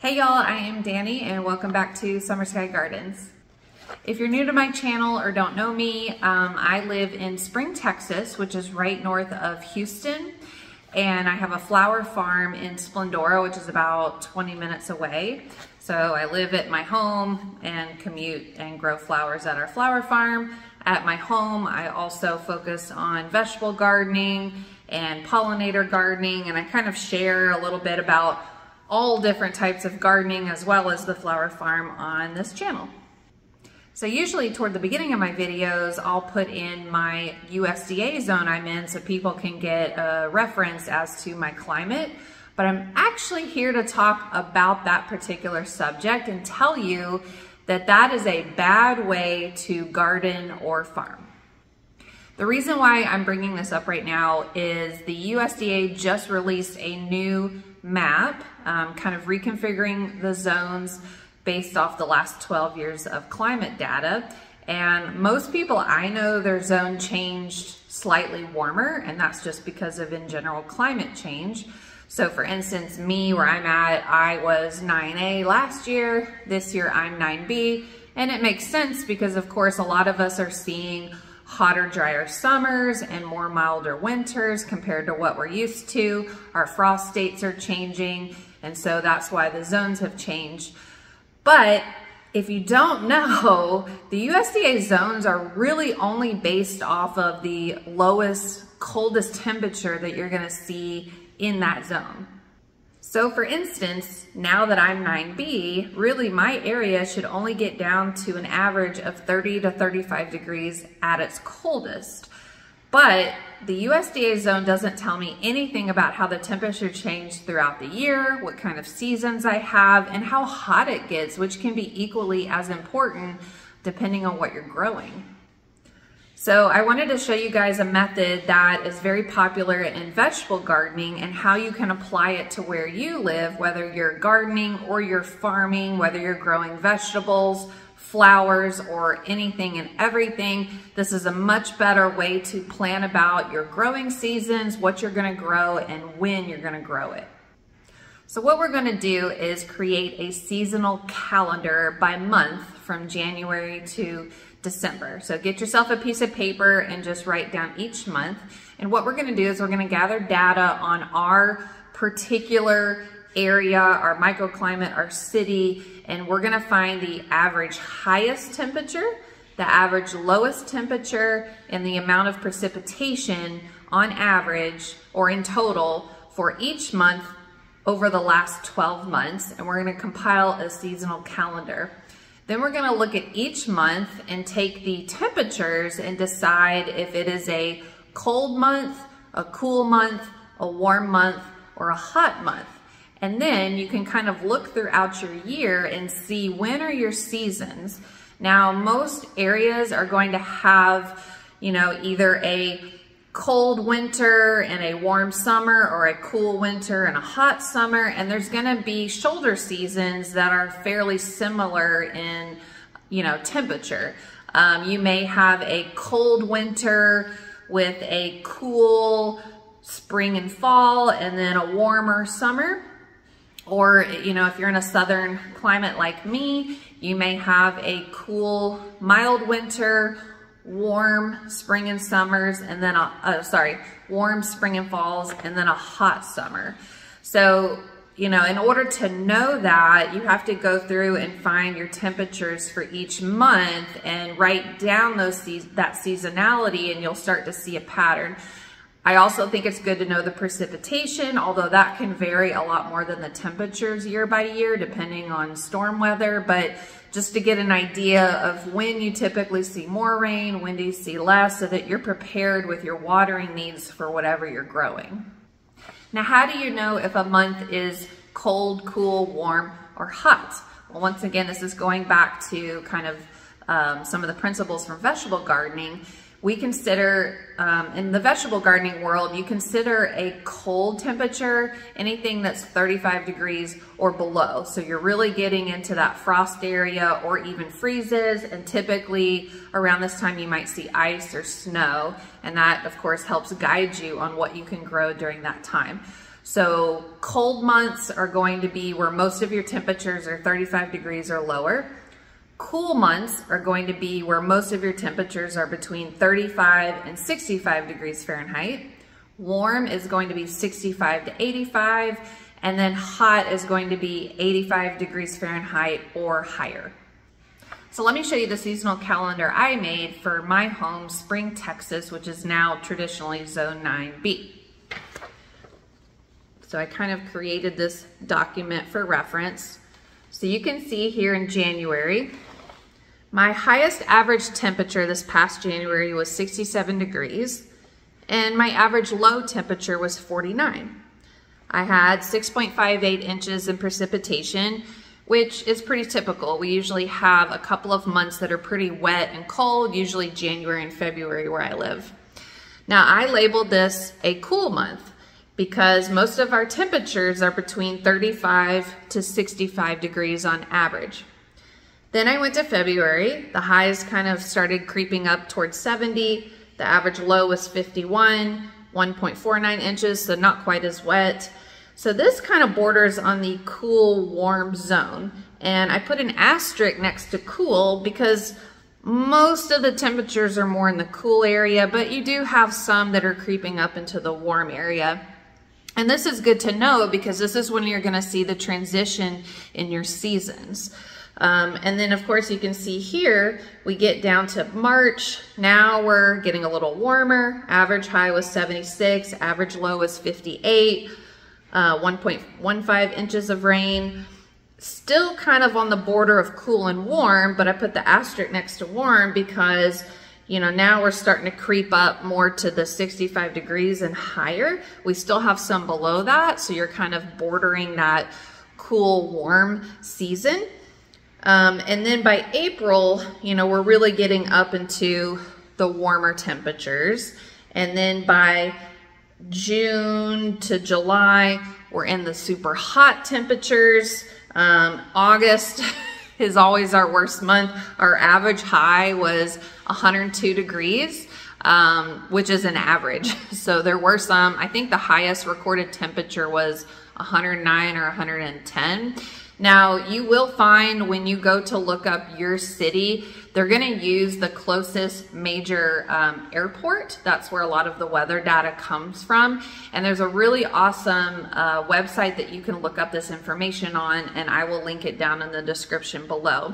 Hey y'all, I am Dani and welcome back to Summer Skye Gardens. If you're new to my channel or don't know me, I live in Spring, Texas, which is right north of Houston. And I have a flower farm in Splendora, which is about 20 minutes away. So I live at my home and commute and grow flowers at our flower farm. At my home, I also focus on vegetable gardening and pollinator gardening, and I kind of share a little bit about all different types of gardening as well as the flower farm on this channel. So usually toward the beginning of my videos, I'll put in my USDA zone I'm in so people can get a reference as to my climate. But I'm actually here to talk about that particular subject and tell you that that is a bad way to garden or farm. The reason why I'm bringing this up right now is the USDA just released a new map, kind of reconfiguring the zones based off the last 12 years of climate data. And most people I know, their zone changed slightly warmer, and that's just because of in general climate change. So for instance, me, where I'm at, I was 9A last year. This year I'm 9B, and it makes sense because of course a lot of us are seeing hotter, drier summers and more milder winters compared to what we're used to. Our frost dates are changing, and so that's why the zones have changed. But if you don't know, the USDA zones are really only based off of the lowest, coldest temperature that you're gonna see in that zone. So for instance, now that I'm 9B, really my area should only get down to an average of 30 to 35 degrees at its coldest. But the USDA zone doesn't tell me anything about how the temperature changed throughout the year, what kind of seasons I have, and how hot it gets, which can be equally as important depending on what you're growing. So I wanted to show you guys a method that is very popular in vegetable gardening and how you can apply it to where you live, whether you're gardening or you're farming, whether you're growing vegetables, flowers, or anything and everything. This is a much better way to plan about your growing seasons, what you're gonna grow, and when you're gonna grow it. So what we're gonna do is create a seasonal calendar by month from January to December. So get yourself a piece of paper and just write down each month. And what we're gonna do is we're gonna gather data on our particular area, our microclimate, our city, and we're gonna find the average highest temperature, the average lowest temperature, and the amount of precipitation on average or in total for each month over the last 12 months. And we're gonna compile a seasonal calendar. Then we're gonna look at each month and take the temperatures and decide if it is a cold month, a cool month, a warm month, or a hot month. And then you can kind of look throughout your year and see when are your seasons. Now, most areas are going to have, either a cold winter and a warm summer, or a cool winter and a hot summer, and there's gonna be shoulder seasons that are fairly similar in, temperature. You may have a cold winter with a cool spring and fall, and then a warmer summer. Or, if you're in a southern climate like me, you may have a cool, mild winter, warm spring and summers, and then warm spring and falls, and then a hot summer. So, in order to know that, you have to go through and find your temperatures for each month and write down that seasonality, and you'll start to see a pattern. I also think it's good to know the precipitation, although that can vary a lot more than the temperatures year by year, depending on storm weather. But just to get an idea of when you typically see more rain, when do you see less, so that you're prepared with your watering needs for whatever you're growing. Now, how do you know if a month is cold, cool, warm, or hot? Well, once again, this is going back to kind of some of the principles from vegetable gardening. We consider, in the vegetable gardening world, you consider a cold temperature anything that's 35 degrees or below. So you're really getting into that frost area or even freezes, and typically around this time you might see ice or snow, and that of course helps guide you on what you can grow during that time. So cold months are going to be where most of your temperatures are 35 degrees or lower. Cool months are going to be where most of your temperatures are between 35 and 65 degrees Fahrenheit. Warm is going to be 65 to 85, and then hot is going to be 85 degrees Fahrenheit or higher. So let me show you the seasonal calendar I made for my home, Spring, Texas, which is now traditionally Zone 9B. So I kind of created this document for reference. So you can see here in January, my highest average temperature this past January was 67 degrees, and my average low temperature was 49. I had 6.58 inches in precipitation, which is pretty typical. We usually have a couple of months that are pretty wet and cold, usually January and February where I live. Now I labeled this a cool month because most of our temperatures are between 35 to 65 degrees on average. Then I went to February. The highs kind of started creeping up towards 70. The average low was 51, 1.49 inches, so not quite as wet. So this kind of borders on the cool, warm zone. And I put an asterisk next to cool because most of the temperatures are more in the cool area, but you do have some that are creeping up into the warm area. And this is good to know because this is when you're gonna see the transition in your seasons. And then of course you can see here, we get down to March. Now we're getting a little warmer. Average high was 76, average low was 58, 1.15 inches of rain. Still kind of on the border of cool and warm, but I put the asterisk next to warm because, you know, now we're starting to creep up more to the 65 degrees and higher. We still have some below that, so you're kind of bordering that cool, warm season. And then by April, you know, we're really getting up into the warmer temperatures. And then by June to July, we're in the super hot temperatures. August is always our worst month. Our average high was 102 degrees, which is an average. So there were some, I think the highest recorded temperature was 109 or 110. Now, you will find when you go to look up your city, they're going to use the closest major airport. That's where a lot of the weather data comes from. And there's a really awesome website that you can look up this information on, and I will link it down in the description below.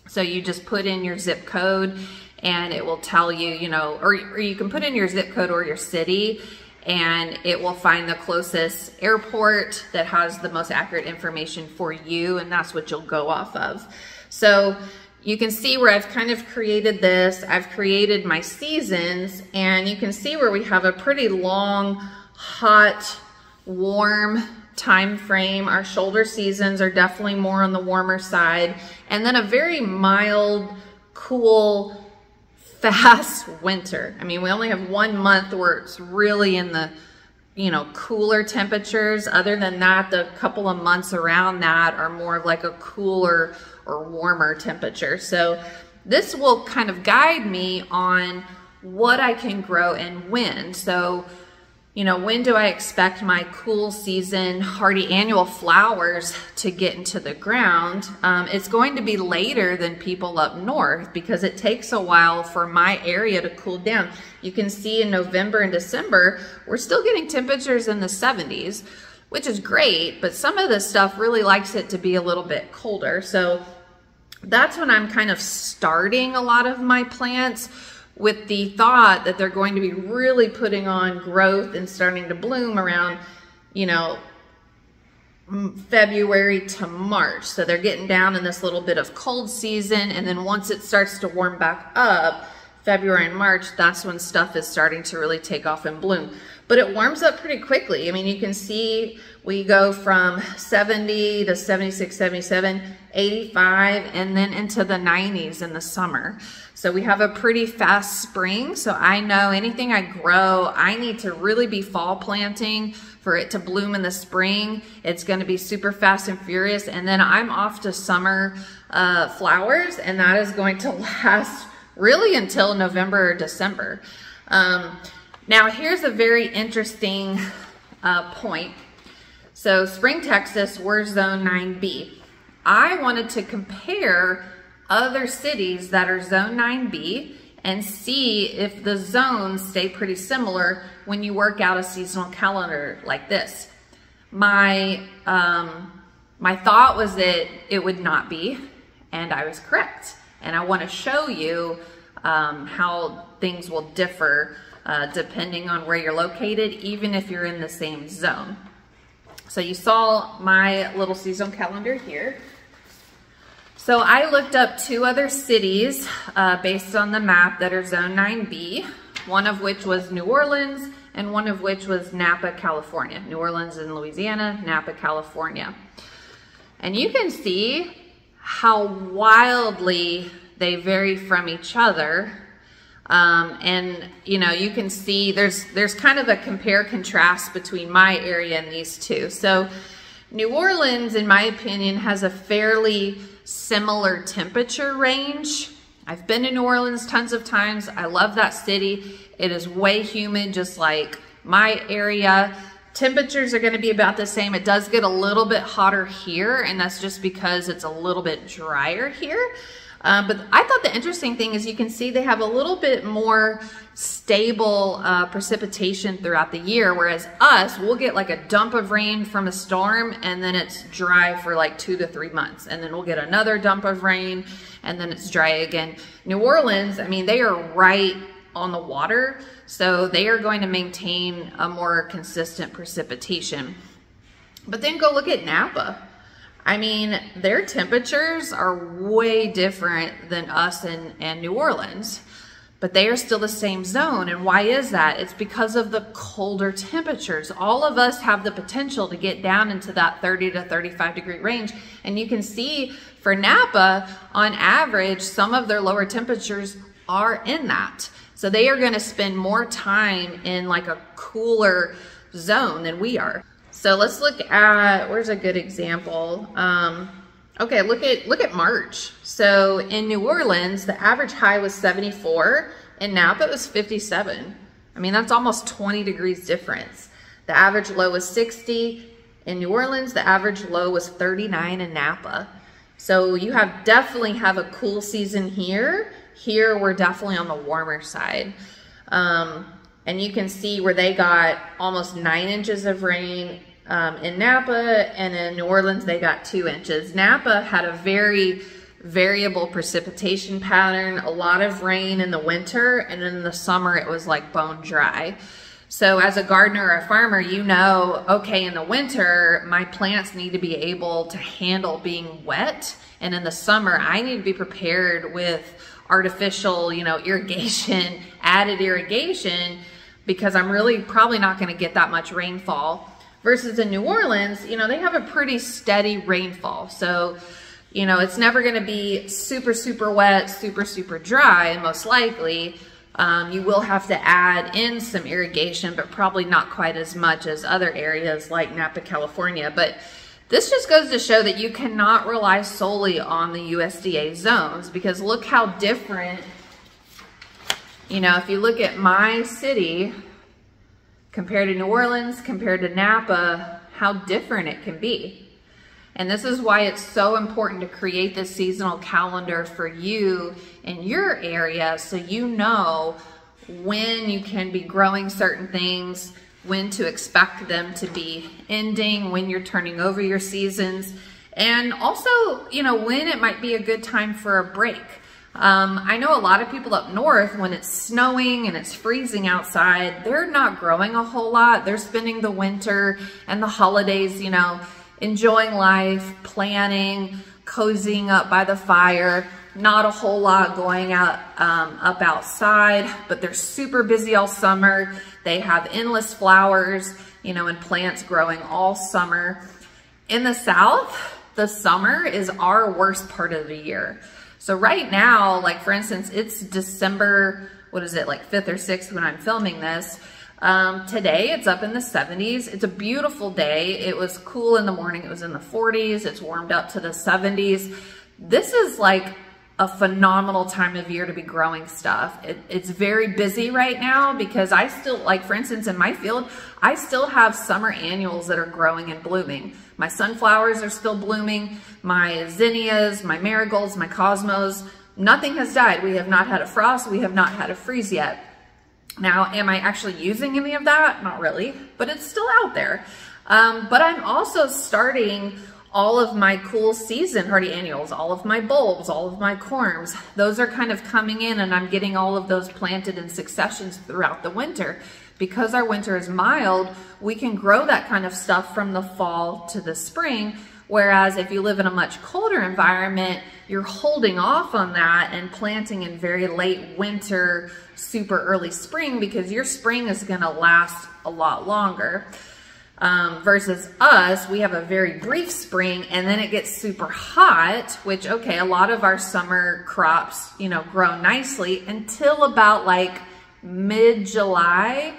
So you just put in your zip code and it will tell you, you know, or you can put in your zip code or your city, and it will find the closest airport that has the most accurate information for you, and that's what you'll go off of. So you can see where I've kind of created this. I've created my seasons, and you can see where we have a pretty long, hot, warm time frame. Our shoulder seasons are definitely more on the warmer side, and then a very mild, cool, fast winter. I mean, we only have 1 month where it's really in the, you know, cooler temperatures. Other than that, the couple of months around that are more of like a cooler or warmer temperature. So this will kind of guide me on what I can grow and when. So, you know, when do I expect my cool season hardy annual flowers to get into the ground? It's going to be later than people up north because it takes a while for my area to cool down. You can see in November and December, we're still getting temperatures in the 70s, which is great, but some of this stuff really likes it to be a little bit colder. So that's when I'm kind of starting a lot of my plants, with the thought that they're going to be really putting on growth and starting to bloom around, you know, February to March. So they're getting down in this little bit of cold season, and then once it starts to warm back up, February and March, that's when stuff is starting to really take off and bloom. But it warms up pretty quickly. I mean, you can see we go from 70 to 76, 77, 85, and then into the 90s in the summer. So we have a pretty fast spring. So I know anything I grow, I need to really be fall planting for it to bloom in the spring. It's going to be super fast and furious. And then I'm off to summer flowers, and that is going to last really until November or December. Now here's a very interesting point. So Spring, Texas, we're zone 9B. I wanted to compare other cities that are zone 9B and see if the zones stay pretty similar when you work out a seasonal calendar like this. My thought was that it would not be, and I was correct. And I want to show you how things will differ depending on where you're located, even if you're in the same zone. So you saw my little seasonal calendar here. So I looked up 2 other cities based on the map that are zone 9B, one of which was New Orleans and one of which was Napa, California. New Orleans in Louisiana, Napa, California. And you can see how wildly they vary from each other. And you know, you can see there's kind of a compare contrast between my area and these 2. So New Orleans, in my opinion, has a fairly similar temperature range. I've been to New Orleans tons of times. I love that city. It is way humid, just like my area. Temperatures are going to be about the same. It does get a little bit hotter here, and that's just because it's a little bit drier here. But I thought the interesting thing is you can see they have a little bit more stable precipitation throughout the year, whereas us, we'll get like a dump of rain from a storm and then it's dry for like 2 to 3 months. And then we'll get another dump of rain and then it's dry again. New Orleans, I mean, they are right on the water, so they are going to maintain a more consistent precipitation. But then go look at Napa. I mean, their temperatures are way different than us and New Orleans, but they are still the same zone. And why is that? It's because of the colder temperatures. All of us have the potential to get down into that 30 to 35 degree range. And you can see for Napa, on average, some of their lower temperatures are in that. So they are going to spend more time in like a cooler zone than we are. So let's look at, where's a good example? Okay, look at March. So in New Orleans, the average high was 74. In Napa, it was 57. I mean, that's almost 20 degrees difference. The average low was 60. In New Orleans, the average low was 39 in Napa. So you definitely have a cool season here. Here, we're definitely on the warmer side. And you can see where they got almost 9 inches of rain in Napa, and in New Orleans, they got 2 inches. Napa had a very variable precipitation pattern, a lot of rain in the winter, and in the summer, it was like bone dry. So as a gardener or a farmer, you know, okay, in the winter, my plants need to be able to handle being wet, and in the summer, I need to be prepared with artificial, you know, irrigation, added irrigation, because I'm really probably not going to get that much rainfall. Versus in New Orleans, you know, they have a pretty steady rainfall. So, you know, it's never going to be super, super wet, super, super dry. And most likely, you will have to add in some irrigation, but probably not quite as much as other areas like Napa, California. But this just goes to show that you cannot rely solely on the USDA zones, because look how different, you know, if you look at my city, compared to New Orleans, compared to Napa, how different it can be. And this is why it's so important to create this seasonal calendar for you in your area, so you know when you can be growing certain things, when to expect them to be ending, when you're turning over your seasons, and also, you know, when it might be a good time for a break. I know a lot of people up north, when it's snowing and it's freezing outside, they're not growing a whole lot. They're spending the winter and the holidays, you know, enjoying life, planning, cozying up by the fire. Not a whole lot going out up outside, but they're super busy all summer. They have endless flowers, you know, and plants growing all summer. In the South, the summer is our worst part of the year. So right now, like for instance, it's December, what is it, like 5th or 6th when I'm filming this. Today it's up in the 70s. It's a beautiful day. It was cool in the morning. It was in the 40s. It's warmed up to the 70s. This is like a phenomenal time of year to be growing stuff. It's very busy right now because I still, like for instance, in my field, I still have summer annuals that are growing and blooming. My sunflowers are still blooming, my zinnias, my marigolds, my cosmos, nothing has died. We have not had a frost, we have not had a freeze yet. Now, am I actually using any of that? Not really, but it's still out there. But I'm also starting all of my cool season hardy annuals, all of my bulbs, all of my corms. Those are kind of coming in, and I'm getting all of those planted in successions throughout the winter. Because our winter is mild, we can grow that kind of stuff from the fall to the spring. Whereas if you live in a much colder environment, you're holding off on that and planting in very late winter, super early spring, because your spring is gonna last a lot longer. Versus us, we have a very brief spring and then it gets super hot, which, okay, a lot of our summer crops, you know, grow nicely until about like mid-July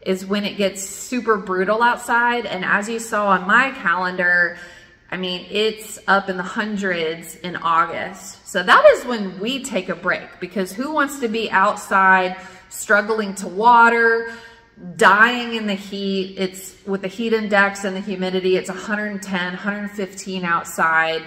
is when it gets super brutal outside. And as you saw on my calendar, I mean, it's up in the hundreds in August. So that is when we take a break, because who wants to be outside struggling to water, dying in the heat? It's with the heat index and the humidity, it's 110, 115 outside.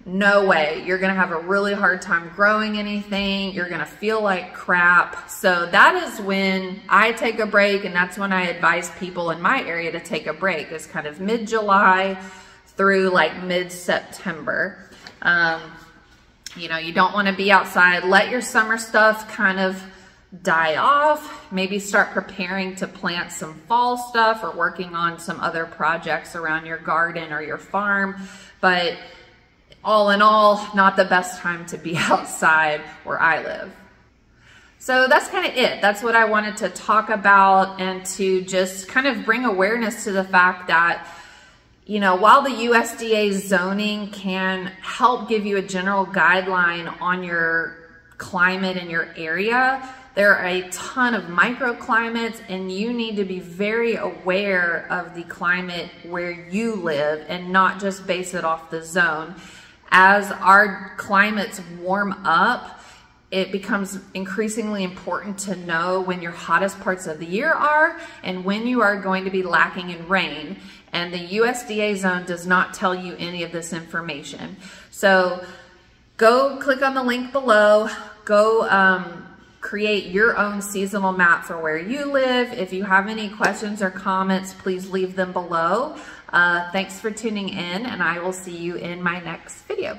No way. You're going to have a really hard time growing anything. You're going to feel like crap. So that is when I take a break, and that's when I advise people in my area to take a break, is kind of mid-July through like mid-September. You know, you don't want to be outside. Let your summer stuff kind of die off. Maybe start preparing to plant some fall stuff or working on some other projects around your garden or your farm. But all in all, not the best time to be outside where I live. So that's kind of it. That's what I wanted to talk about, and to just kind of bring awareness to the fact that, you know, while the USDA zoning can help give you a general guideline on your climate in your area, there are a ton of microclimates, and you need to be very aware of the climate where you live and not just base it off the zone. As our climates warm up, it becomes increasingly important to know when your hottest parts of the year are and when you are going to be lacking in rain. And the USDA zone does not tell you any of this information. So go click on the link below, go create your own seasonal map for where you live. If you have any questions or comments, please leave them below. Thanks for tuning in, and I will see you in my next video.